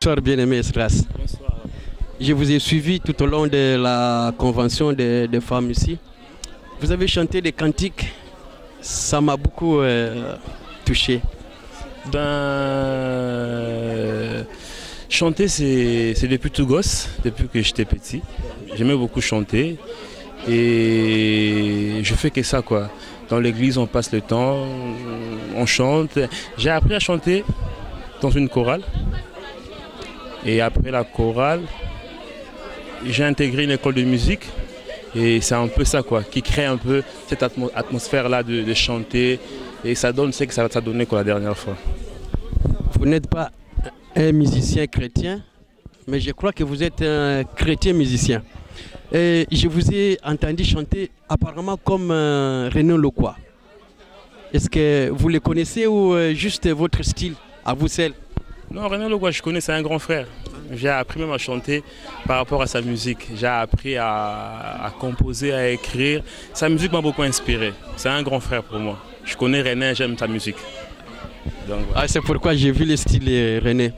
Bonsoir bien-aimé Esdras. Bonsoir. Je vous ai suivi tout au long de la convention des femmes ici. Vous avez chanté des cantiques, ça m'a beaucoup touché. Chanter c'est depuis tout gosse, depuis que j'étais petit. J'aimais beaucoup chanter et je fais que ça quoi. Dans l'église on passe le temps, on chante. J'ai appris à chanter dans une chorale. Et après la chorale, j'ai intégré une école de musique et c'est un peu ça quoi, qui crée un peu cette atmosphère-là de chanter et ça donne ce que ça a donné quoi, la dernière fois. Vous n'êtes pas un musicien chrétien, mais je crois que vous êtes un chrétien musicien. Et je vous ai entendu chanter apparemment comme René Loquois. Est-ce que vous le connaissez ou juste votre style à vous seul? Non, René Loquois, je connais, c'est un grand frère. J'ai appris même à chanter par rapport à sa musique. J'ai appris à composer, à écrire. Sa musique m'a beaucoup inspiré. C'est un grand frère pour moi. Je connais René, j'aime sa musique. Donc, voilà. C'est pourquoi j'ai vu le style René.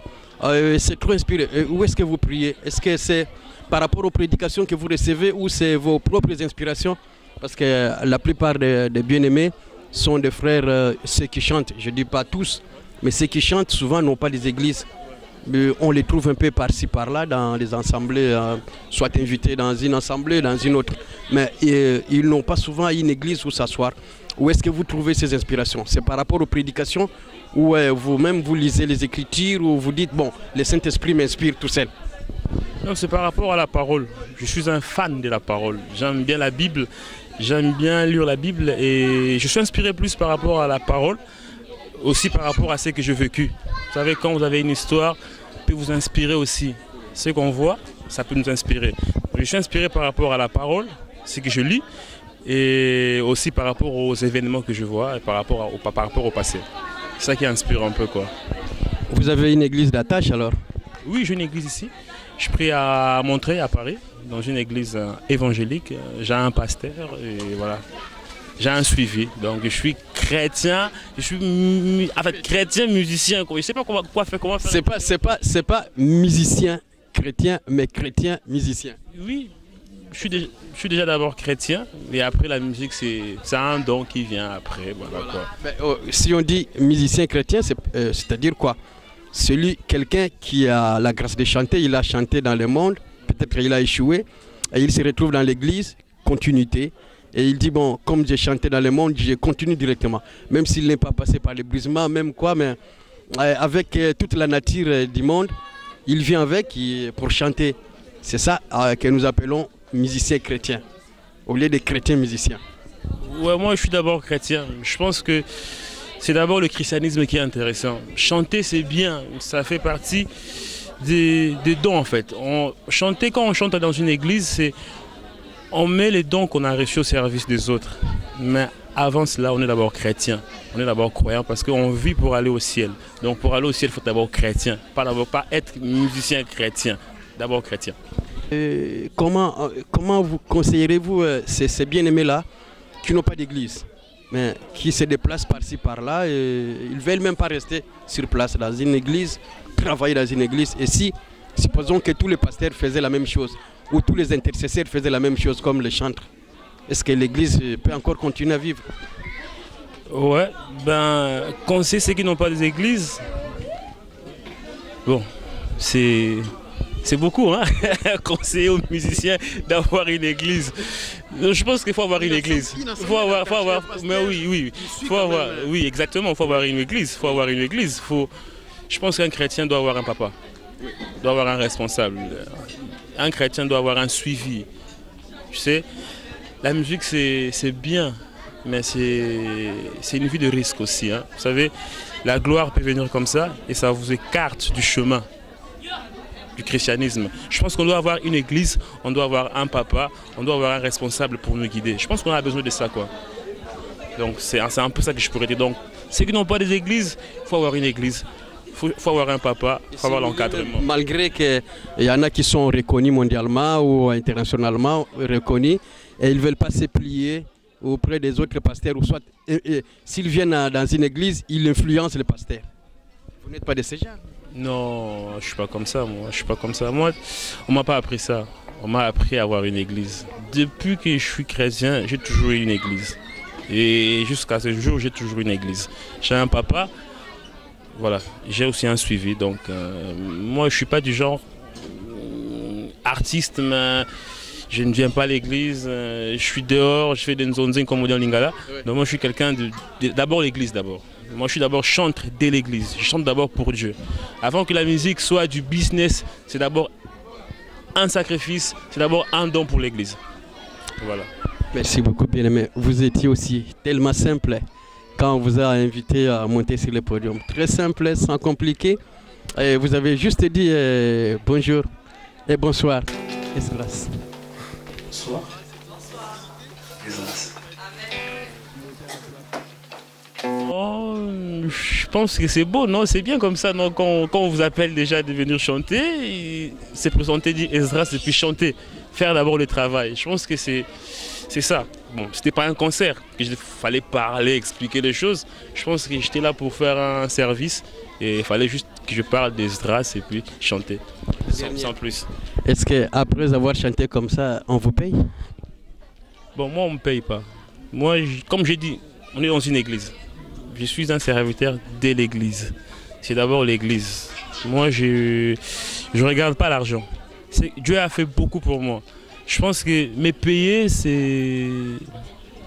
C'est trop inspiré. Où est-ce que vous priez? Est-ce que c'est par rapport aux prédications que vous recevez ou c'est vos propres inspirations? Parce que la plupart des bien-aimés sont des frères, ceux qui chantent. Je ne dis pas tous. Mais ceux qui chantent souvent n'ont pas des églises. On les trouve un peu par-ci, par-là, dans les assemblées, soit invités dans une assemblée, dans une autre. Mais ils n'ont pas souvent une église où s'asseoir. Où est-ce que vous trouvez ces inspirations? C'est par rapport aux prédications ou vous-même vous lisez les Écritures ou vous dites, bon, le Saint-Esprit m'inspire tout seul? Non, c'est par rapport à la parole. Je suis un fan de la parole. J'aime bien la Bible, j'aime bien lire la Bible et je suis inspiré plus par rapport à la parole. Aussi par rapport à ce que j'ai vécu. Vous savez, quand vous avez une histoire, peut vous inspirer aussi. Ce qu'on voit, ça peut nous inspirer. Je suis inspiré par rapport à la parole, ce que je lis, et aussi par rapport aux événements que je vois, et par rapport au passé. C'est ça qui inspire un peu quoi. Vous avez une église d'attache alors? Oui, j'ai une église ici. Je prie à Montreuil, à Paris, dans une église évangélique. J'ai un pasteur et voilà. J'ai un suivi, donc je suis chrétien, chrétien musicien. Je ne sais pas comment faire. C'est pas musicien chrétien, mais chrétien musicien. Oui, je suis déjà d'abord chrétien, et après la musique, c'est un don qui vient après. Voilà, quoi. Mais, si on dit musicien chrétien, c'est-à-dire quoi? Quelqu'un qui a la grâce de chanter, il a chanté dans le monde, peut-être qu'il a échoué, et il se retrouve dans l'église, continuité. Et il dit, bon, comme j'ai chanté dans le monde, je continue directement. Même s'il n'est pas passé par les brisements, même quoi, mais avec toute la nature du monde, il vient avec pour chanter. C'est ça que nous appelons musicien chrétien, au lieu de chrétien musicien. Ouais, moi je suis d'abord chrétien. Je pense que c'est d'abord le christianisme qui est intéressant. Chanter c'est bien, ça fait partie des dons en fait. Chanter, quand on chante dans une église, c'est... On met les dons qu'on a reçus au service des autres. Mais avant cela, on est d'abord chrétien. On est d'abord croyant parce qu'on vit pour aller au ciel. Donc pour aller au ciel, il faut d'abord chrétien. Pas être musicien chrétien. D'abord chrétien. Comment vous conseillerez-vous ces bien-aimés-là qui n'ont pas d'église, mais qui se déplacent par-ci, par-là et ils ne veulent même pas rester sur place dans une église, travailler dans une église. Et si, supposons que tous les pasteurs faisaient la même chose, où tous les intercesseurs faisaient la même chose comme les chantres, est-ce que l'Église peut encore continuer à vivre? Ouais, conseiller ceux qui n'ont pas des églises, bon, c'est beaucoup, hein. Conseiller aux musiciens d'avoir une église. Je pense qu'il faut avoir une église. Mais oui, oui, exactement, il faut avoir une église. Je pense qu'un chrétien doit avoir un papa, doit avoir un responsable. Un chrétien doit avoir un suivi. Tu sais, la musique c'est bien, mais c'est une vie de risque aussi. Hein. Vous savez, la gloire peut venir comme ça et ça vous écarte du chemin du christianisme. Je pense qu'on doit avoir une église, on doit avoir un papa, on doit avoir un responsable pour nous guider. Je pense qu'on a besoin de ça quoi. Donc c'est un peu ça que je pourrais dire. Donc ceux qui n'ont pas des églises, il faut avoir une église. Il faut avoir un papa, il faut avoir l'encadrement. Malgré qu'il y en a qui sont reconnus mondialement ou internationalement reconnus, et ils ne veulent pas se plier auprès des autres pasteurs, ou soit s'ils viennent dans une église, ils influencent les pasteurs. Vous n'êtes pas de ces gens? Non, je suis pas comme ça, moi. Je suis pas comme ça. Moi, on m'a pas appris ça. On m'a appris à avoir une église. Depuis que je suis chrétien, j'ai toujours eu une église. Et jusqu'à ce jour, j'ai toujours une église. J'ai un papa, voilà. J'ai aussi un suivi. Donc, moi, je suis pas du genre artiste, mais je ne viens pas à l'église. Je suis dehors, je fais des nzonzing comme on dit en lingala. Donc, moi, je suis quelqu'un d'abord l'église d'abord. Moi, je suis d'abord chantre dès l'église. Je chante d'abord pour Dieu. Avant que la musique soit du business, c'est d'abord un sacrifice, c'est d'abord un don pour l'église. Voilà. Merci beaucoup, bien-aimé. Vous étiez aussi tellement simple quand on vous a invité à monter sur le podium. Très simple, sans compliquer. Et vous avez juste dit bonjour et bonsoir. Esdras. Bonsoir. Esdras. Oh, je pense que c'est beau, non? C'est bien comme ça, non? Quand on vous appelle déjà de venir chanter, c'est présenter, dire Esdras et puis chanter. Faire d'abord le travail. Je pense que c'est ça. Bon, c'était pas un concert, il fallait parler, expliquer les choses. Je pense que j'étais là pour faire un service et il fallait juste que je parle d'Esdras et puis chanter, sans plus. Est-ce qu'après avoir chanté comme ça, on vous paye? Bon, moi, on ne me paye pas. Moi, comme j'ai dit, on est dans une église. Je suis un serviteur de l'église. C'est d'abord l'église. Moi, je ne regarde pas l'argent. Dieu a fait beaucoup pour moi. Je pense que me payer, c'est...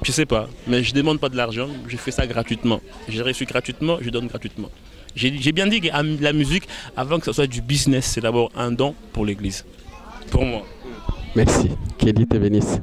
Je sais pas, mais je ne demande pas de l'argent, je fais ça gratuitement. J'ai reçu gratuitement, je donne gratuitement. J'ai bien dit que la musique, avant que ce soit du business, c'est d'abord un don pour l'église. Pour moi. Merci. Que Dieu te bénisse.